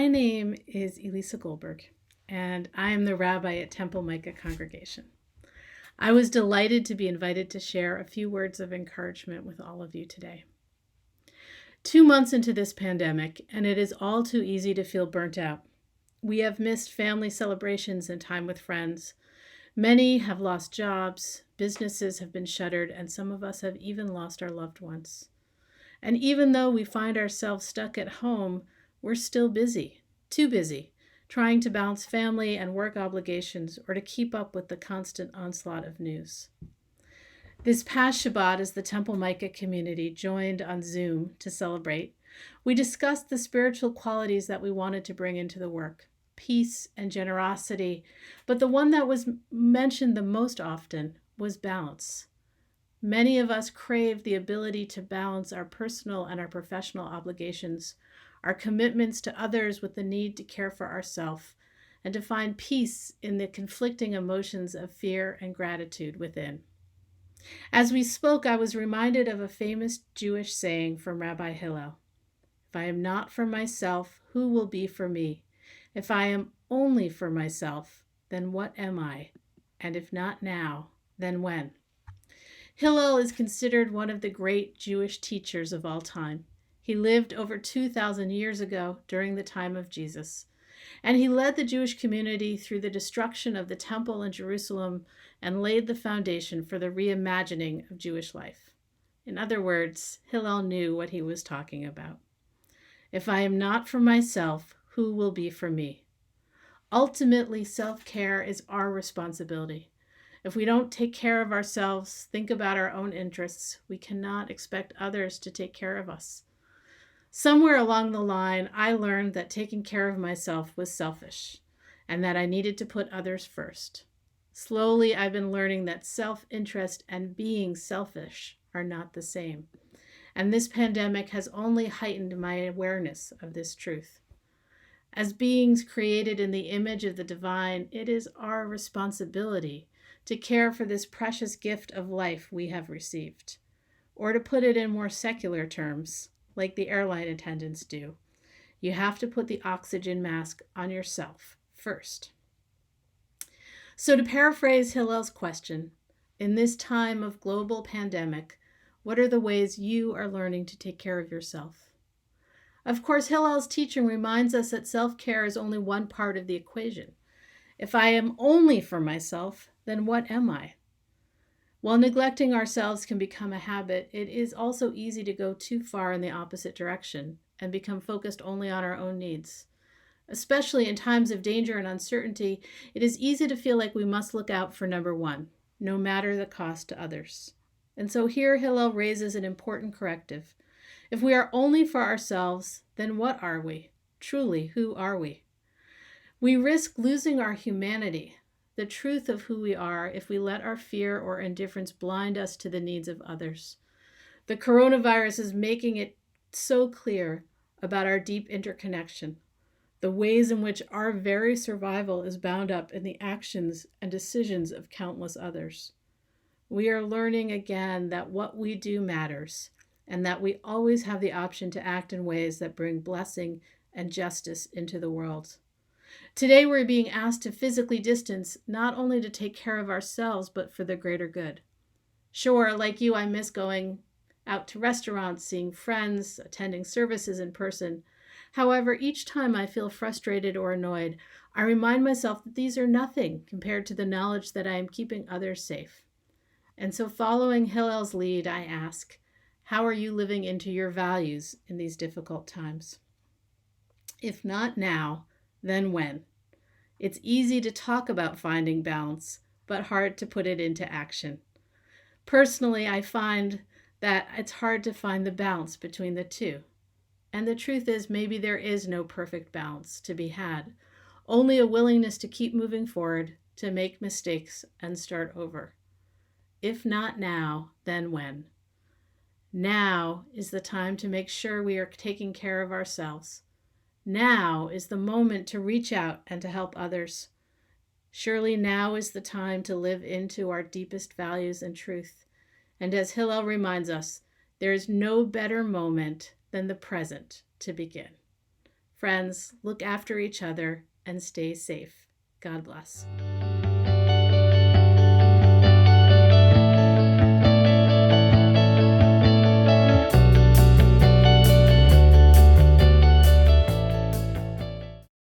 My name is Elisa Goldberg, and I am the rabbi at Temple Micah Congregation. I was delighted to be invited to share a few words of encouragement with all of you today. 2 months into this pandemic, and it is all too easy to feel burnt out. We have missed family celebrations and time with friends. Many have lost jobs, businesses have been shuttered, and some of us have even lost our loved ones. And even though we find ourselves stuck at home, we're still busy, too busy, trying to balance family and work obligations or to keep up with the constant onslaught of news. This past Shabbat, as the Temple Micah community joined on Zoom to celebrate, we discussed the spiritual qualities that we wanted to bring into the work, peace and generosity, but the one that was mentioned the most often was balance. Many of us crave the ability to balance our personal and our professional obligations, our commitments to others with the need to care for ourselves, and to find peace in the conflicting emotions of fear and gratitude within. As we spoke, I was reminded of a famous Jewish saying from Rabbi Hillel: "If I am not for myself, who will be for me? If I am only for myself, then what am I? And if not now, then when?" Hillel is considered one of the great Jewish teachers of all time. He lived over 2,000 years ago during the time of Jesus, and he led the Jewish community through the destruction of the temple in Jerusalem and laid the foundation for the reimagining of Jewish life. In other words, Hillel knew what he was talking about. If I am not for myself, who will be for me? Ultimately, self-care is our responsibility. If we don't take care of ourselves, think about our own interests, we cannot expect others to take care of us. Somewhere along the line, I learned that taking care of myself was selfish and that I needed to put others first. Slowly, I've been learning that self-interest and being selfish are not the same. And this pandemic has only heightened my awareness of this truth. As beings created in the image of the divine, it is our responsibility to care for this precious gift of life we have received. Or to put it in more secular terms, like the airline attendants do, you have to put the oxygen mask on yourself first. So to paraphrase Hillel's question, in this time of global pandemic, what are the ways you are learning to take care of yourself? Of course, Hillel's teaching reminds us that self-care is only one part of the equation. If I am only for myself, then what am I? While neglecting ourselves can become a habit, it is also easy to go too far in the opposite direction and become focused only on our own needs. Especially in times of danger and uncertainty, it is easy to feel like we must look out for number one, no matter the cost to others. And so here Hillel raises an important corrective. If we are only for ourselves, then what are we? Truly, who are we? We risk losing our humanity, the truth of who we are, if we let our fear or indifference blind us to the needs of others. The coronavirus is making it so clear about our deep interconnection, the ways in which our very survival is bound up in the actions and decisions of countless others. We are learning again that what we do matters, and that we always have the option to act in ways that bring blessing and justice into the world. Today we're being asked to physically distance, not only to take care of ourselves, but for the greater good. Sure, like you, I miss going out to restaurants, seeing friends, attending services in person. However, each time I feel frustrated or annoyed, I remind myself that these are nothing compared to the knowledge that I am keeping others safe. And so following Hillel's lead, I ask, how are you living into your values in these difficult times? If not now, then when? It's easy to talk about finding balance, but hard to put it into action. Personally, I find that it's hard to find the balance between the two. And the truth is, maybe there is no perfect balance to be had, only a willingness to keep moving forward, to make mistakes and start over. If not now, then when? Now is the time to make sure we are taking care of ourselves. Now is the moment to reach out and to help others. Surely now is the time to live into our deepest values and truth. And as Hillel reminds us, there is no better moment than the present to begin. Friends, look after each other and stay safe. God bless.